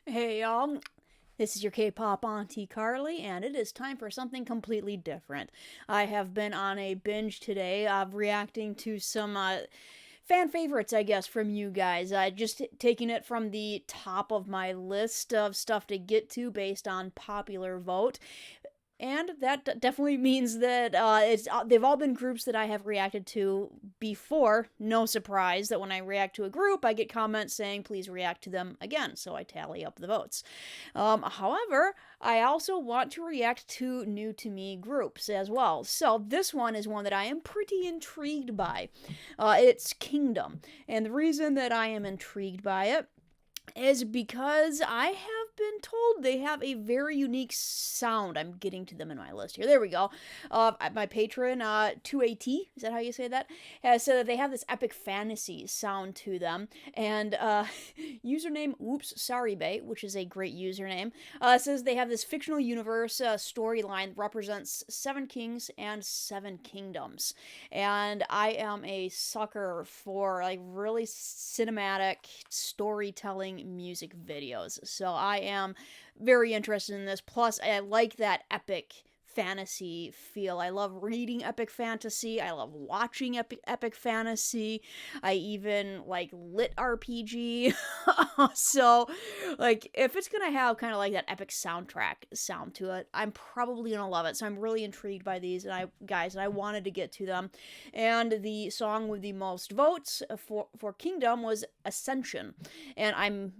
Hey y'all, this is your K-pop auntie Carly, and it is time for something completely different. I have been on a binge today of reacting to some fan favorites, I guess, from you guys. Just taking it from the top of my list of stuff to get to based on popular vote. And that definitely means that they've all been groups that I have reacted to before. No surprise that when I react to a group, I get comments saying, please react to them again, so I tally up the votes. However, I also want to react to new to me groups as well. So this one is one that I am pretty intrigued by. It's Kingdom. And the reason that I am intrigued by it is because I have been told they have a very unique sound. I'm getting to them in my list here. There we go. My patron, 2AT, is that how you say that? Has said that they have this epic fantasy sound to them. And username Oops Sorry Bae, which is a great username, says they have this fictional universe storyline that represents 7 kings and 7 kingdoms. And I am a sucker for like really cinematic storytelling music videos. So I am very interested in this. Plus, I like that epic fantasy feel. I love reading epic fantasy. I love watching epic fantasy. I even like lit RPG. So, like, if it's gonna have kind of like that epic soundtrack sound to it, I'm probably gonna love it. So I'm really intrigued by these, and I wanted to get to them. And the song with the most votes for Kingdom was Ascension, and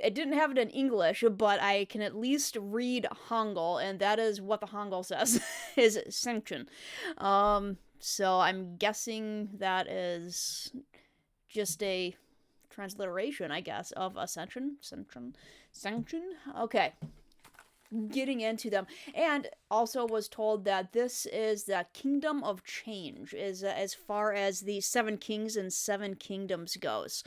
it didn't have it in English, but I can at least read Hangul, and that is what the Hangul says, is Ascension. So I'm guessing that is just a transliteration, I guess, of Ascension. Sanction? Okay. Getting into them. And also was told that this is the Kingdom of Change, is as far as the 7 kings and 7 kingdoms goes.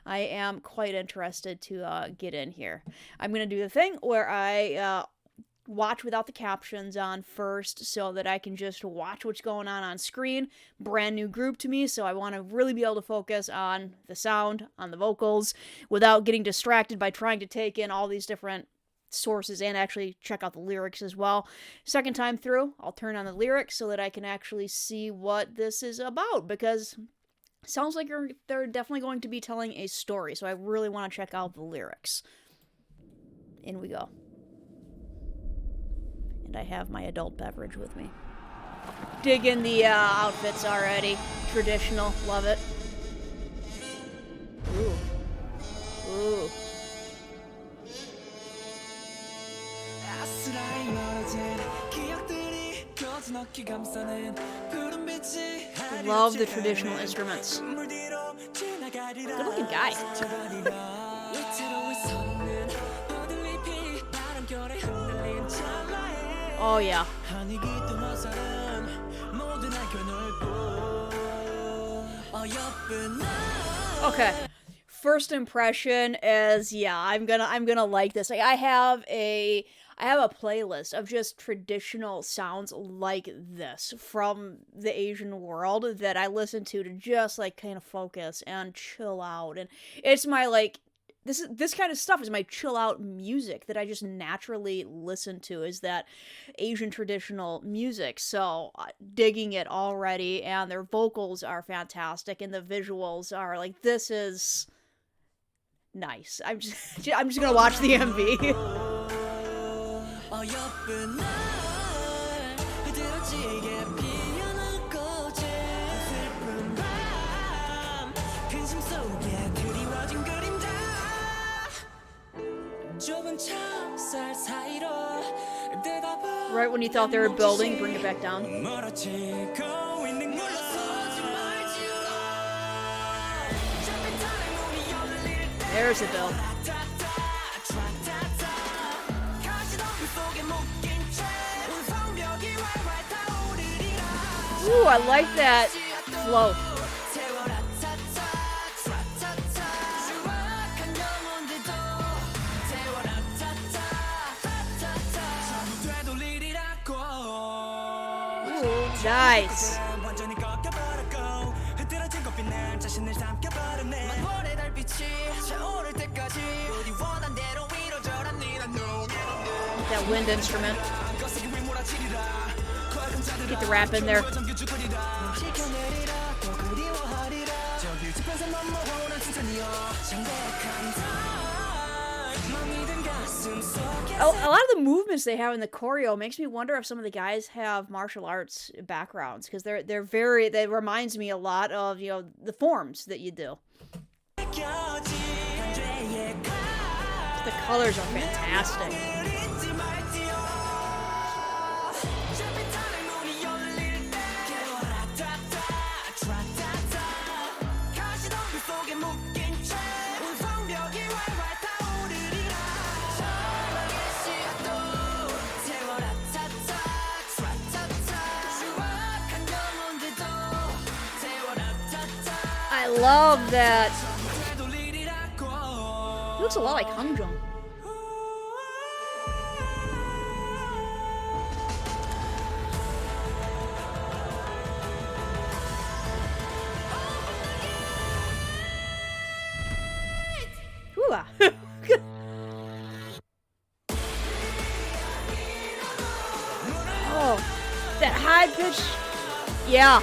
I am quite interested to get in here. I'm going to do the thing where I watch without the captions on first so that I can just watch what's going on screen. Brand new group to me, so I want to really be able to focus on the sound, on the vocals, without getting distracted by trying to take in all these different sources and actually check out the lyrics as well. Second time through, I'll turn on the lyrics so that I can actually see what this is about, because sounds like they're definitely going to be telling a story, so I really want to check out the lyrics. In we go. And I have my adult beverage with me. Digging the outfits already. Traditional, love it. Ooh. Ooh. Love the traditional instruments. Good looking guy. Oh yeah. Okay. First impression is, yeah, I'm gonna like this. Like, I have a playlist of just traditional sounds like this from the Asian world that I listen to just like kind of focus and chill out. And it's my like this kind of stuff is my chill out music that I just naturally listen to, is that Asian traditional music. So digging it already, and their vocals are fantastic, and the visuals are like, this is nice. I'm just gonna watch the MV. Right when you thought they were building, bring it back down. There's the build. Ooh, I like that flow. Ooh, nice. that wind instrument. Get the rap in there. A lot of the movements they have in the choreo makes me wonder if some of the guys have martial arts backgrounds, because they reminds me a lot of, you know, the forms that you do. The colors are fantastic. I love that. It looks a lot like Hangjong. Oh, that high pitch. Yeah.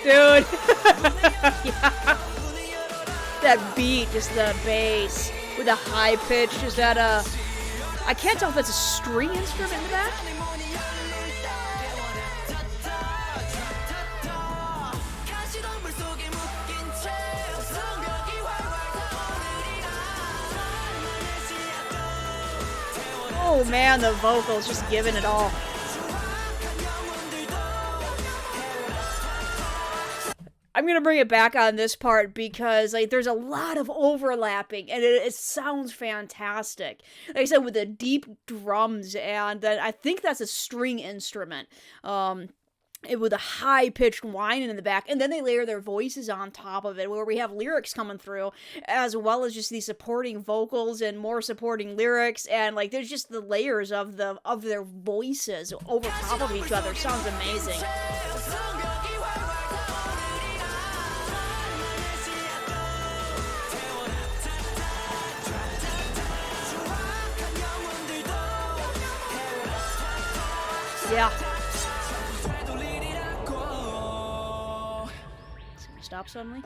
Dude. Yeah. That beat, just the bass with the high pitch, is that I can't tell if that's a string instrument in the back. Oh man, the vocals just giving it all. I'm gonna bring it back on this part because, like, there's a lot of overlapping and it sounds fantastic. Like I said, with the deep drums, and then I think that's a string instrument. With a high-pitched whine in the back, and then they layer their voices on top of it, where we have lyrics coming through, as well as just these supporting vocals and more supporting lyrics, and like there's just the layers of their voices over top of each other. Sounds amazing. Yeah. Stop suddenly.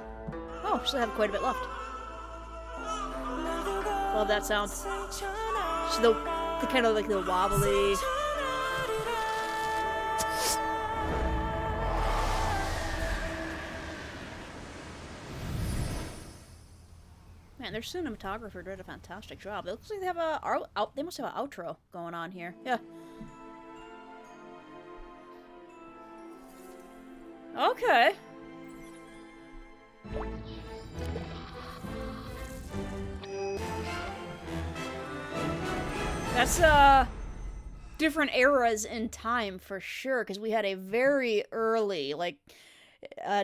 Oh, still have quite a bit left. Love that sound. Just the kind of like the wobbly. Man, their cinematographer did a fantastic job. It looks like they have they must have an outro going on here. Yeah. Okay. That's different eras in time for sure, because we had a very early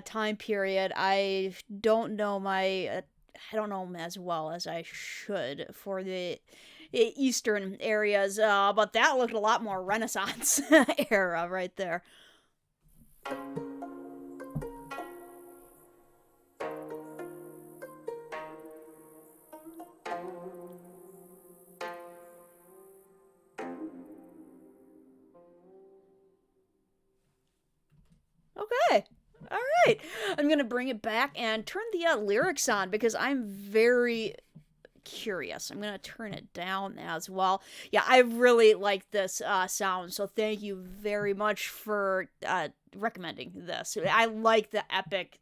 time period. I don't know I don't know them as well as I should for the eastern areas, but that looked a lot more Renaissance era right there. Okay. All right. I'm going to bring it back and turn the lyrics on because I'm very curious. I'm going to turn it down as well. Yeah, I really like this sound, so thank you very much for recommending this. I like the epic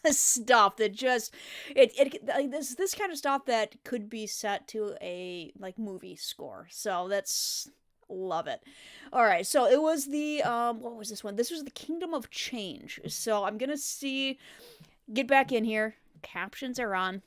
stuff that just this kind of stuff that could be set to a movie score. So that's love it. All right, so it was the what was this one? This was the Kingdom of Change. So I'm gonna get back in here. Captions are on.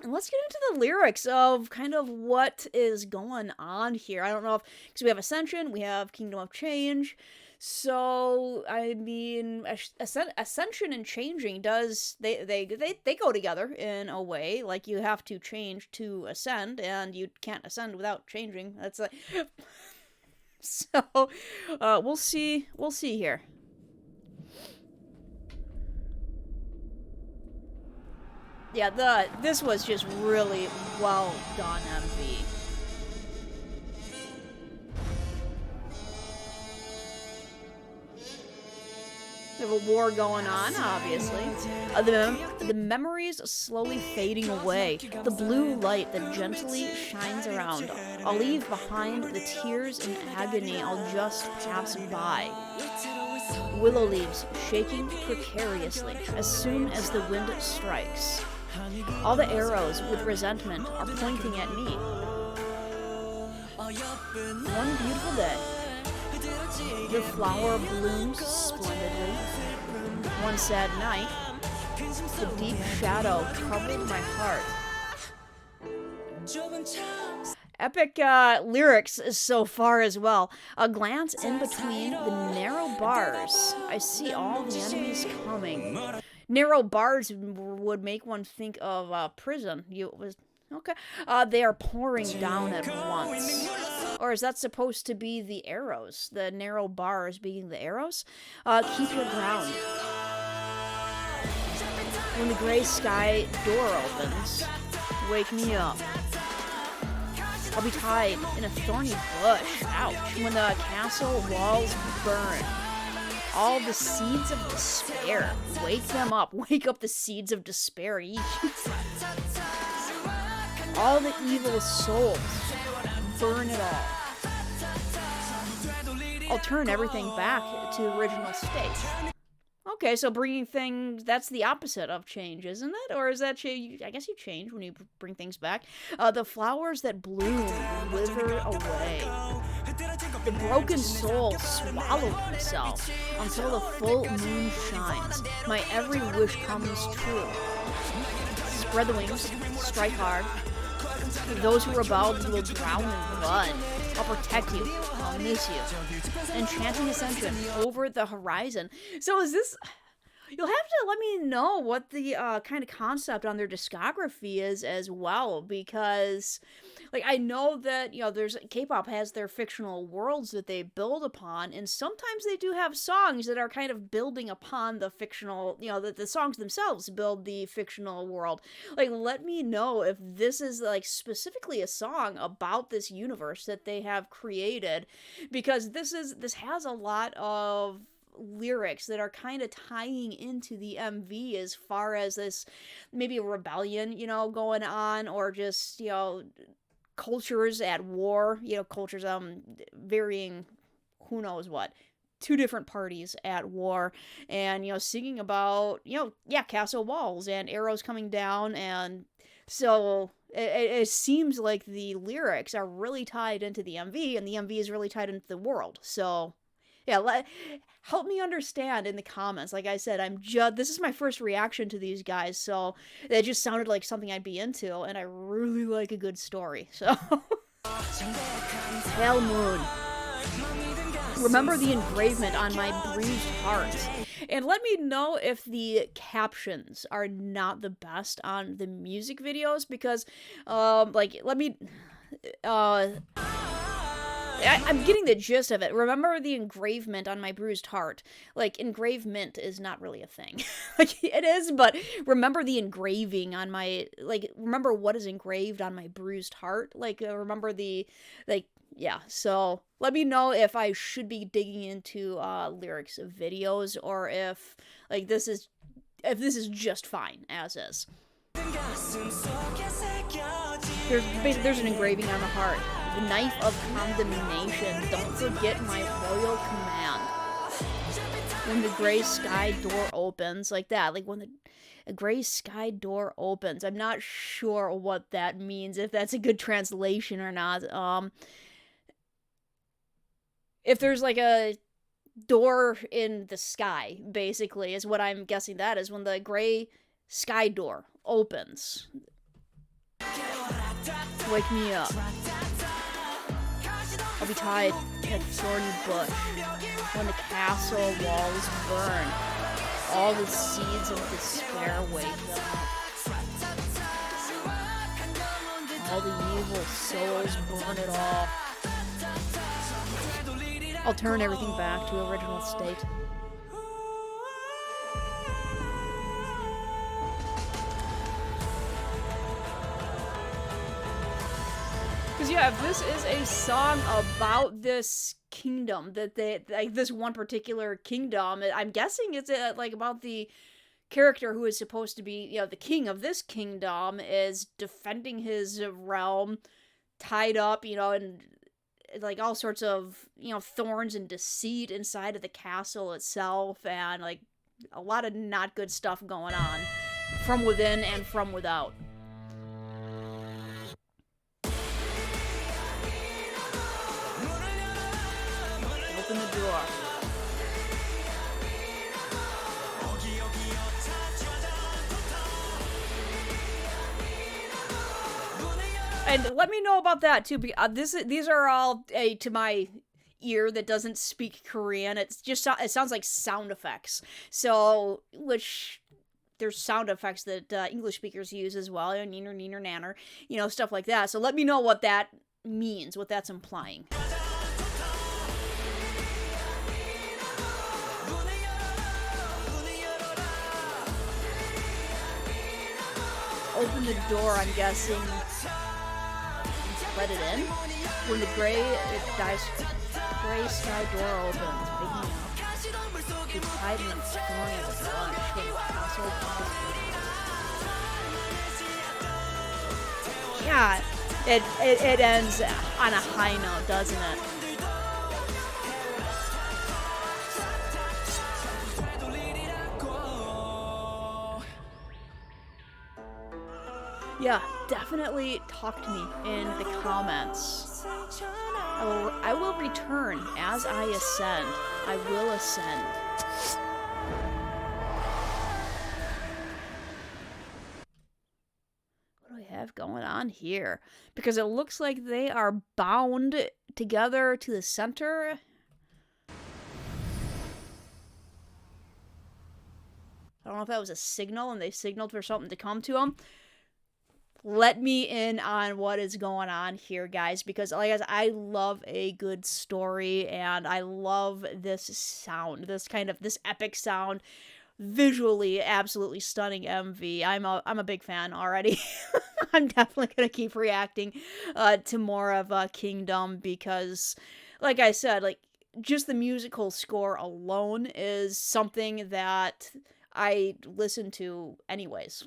And let's get into the lyrics of kind of what is going on here. I don't know because we have Ascension, we have Kingdom of Change. So, I mean, Ascension and changing they go together in a way. Like, you have to change to ascend, and you can't ascend without changing. That's like... So, we'll see here. Yeah, this was just really well done, MV. We have a war going on, obviously. The memories slowly fading away. The blue light that gently shines around. I'll leave behind the tears and agony I'll just pass by. Willow leaves shaking precariously as soon as the wind strikes. All the arrows with resentment are pointing at me. One beautiful day, the flower blooms splendidly. One sad night, the deep shadow troubled my heart. Epic lyrics so far as well. A glance in between the narrow bars. I see all the enemies coming. Narrow bars would make one think of prison. Okay. They are pouring down at once. Or is that supposed to be the arrows? The narrow bars being the arrows? Keep your ground. When the gray sky door opens, wake me up. I'll be tied in a thorny bush. Ouch. When the castle walls burn. All the seeds of despair. Wake them up. Wake up the seeds of despair. All the evil souls. Burn it all. I'll turn everything back to the original state. Okay, so bringing things, that's the opposite of change, isn't it? Or is that change? I guess you change when you bring things back. The flowers that bloom wither away. The broken soul swallowed himself until the full moon shines. My every wish comes true. Spread the wings, strike hard. Those who rebelled will drown in blood. I'll protect you. I'll miss you. Enchanting Ascension over the horizon. So is this... You'll have to let me know what the kind of concept on their discography is as well, because, like, I know that, there's K-pop has their fictional worlds that they build upon, and sometimes they do have songs that are kind of building upon the fictional, the songs themselves build the fictional world. Like, let me know if this is, like, specifically a song about this universe that they have created, because this has a lot of lyrics that are kind of tying into the MV as far as this maybe a rebellion, going on, or just, cultures at war, cultures varying who knows what. Two different parties at war, and singing about castle walls and arrows coming down, and so it seems like the lyrics are really tied into the MV, and the MV is really tied into the world. So yeah, help me understand in the comments. Like I said, this is my first reaction to these guys, so it just sounded like something I'd be into, and I really like a good story. So, Pale Moon. Remember the engravement on my bruised heart. And let me know if the captions are not the best on the music videos, because, let me, I'm getting the gist of it. Remember the engravement on my bruised heart. Like, engravement is not really a thing. Like, it is, but remember the engraving on my, remember what is engraved on my bruised heart? Remember yeah. So, let me know if I should be digging into, lyrics of videos, or if this is just fine, as is. There's an engraving on the heart. The knife of condemnation. Don't forget my royal command. When the gray sky door opens, like that. Like when the gray sky door opens. I'm not sure what that means, if that's a good translation or not. If there's like a door in the sky, basically, is what I'm guessing that is, when the gray sky door opens. Wake me up. I'll be tied in a thorny bush when the castle walls burn. All the seeds of despair wake them up. All the evil souls burn it all. I'll turn everything back to original state. Because yeah, if this is a song about this kingdom, that they, like, this one particular kingdom, I'm guessing it's like about the character who is supposed to be, the king of this kingdom is defending his realm, tied up, and like all sorts of, thorns and deceit inside of the castle itself, and like a lot of not good stuff going on from within and from without. Open the door. And let me know about that too. These are all to my ear that doesn't speak Korean. It sounds like sound effects. So, which there's sound effects that English speakers use as well, neener, neener, nanner, stuff like that. So let me know what that means, what that's implying. Open the door, I'm guessing. Let it in. When the gray sky door opens, picking up. It's hiding and scoring as a bunch with a castle. Yeah, it ends on a high note, doesn't it? Yeah, definitely talk to me in the comments. I will return as I ascend. I will ascend. What do I have going on here? Because it looks like they are bound together to the center. I don't know if that was a signal and they signaled for something to come to them. Let me in on what is going on here, guys, because like I said, I love a good story, and I love this sound, this epic sound, visually absolutely stunning MV. I'm a big fan already. I'm definitely gonna keep reacting to more of Kingdom, because, like I said, like just the musical score alone is something that I listen to anyways.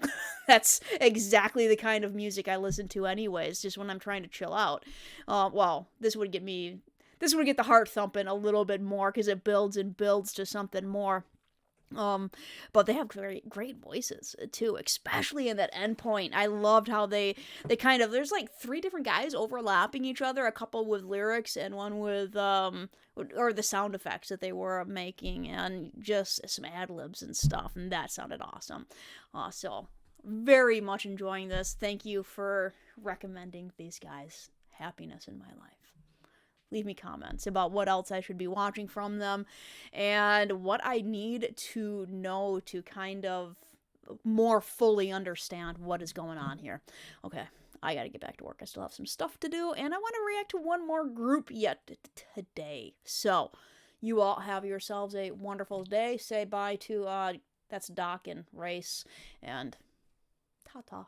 That's exactly the kind of music I listen to anyways, just when I'm trying to chill out. Well, this would get the heart thumping a little bit more, because it builds and builds to something more. But they have great voices too, especially in that end point. I loved how they there's like 3 different guys overlapping each other, a couple with lyrics and one with or the sound effects that they were making, and just some ad-libs and stuff, and that sounded awesome. So very much enjoying this. Thank you for recommending these guys. Happiness in my life. Leave me comments about what else I should be watching from them, and what I need to know to kind of more fully understand what is going on here. Okay, I gotta get back to work. I still have some stuff to do, and I want to react to one more group yet today. So, you all have yourselves a wonderful day. Say bye to, that's Doc and Race, and ta-ta.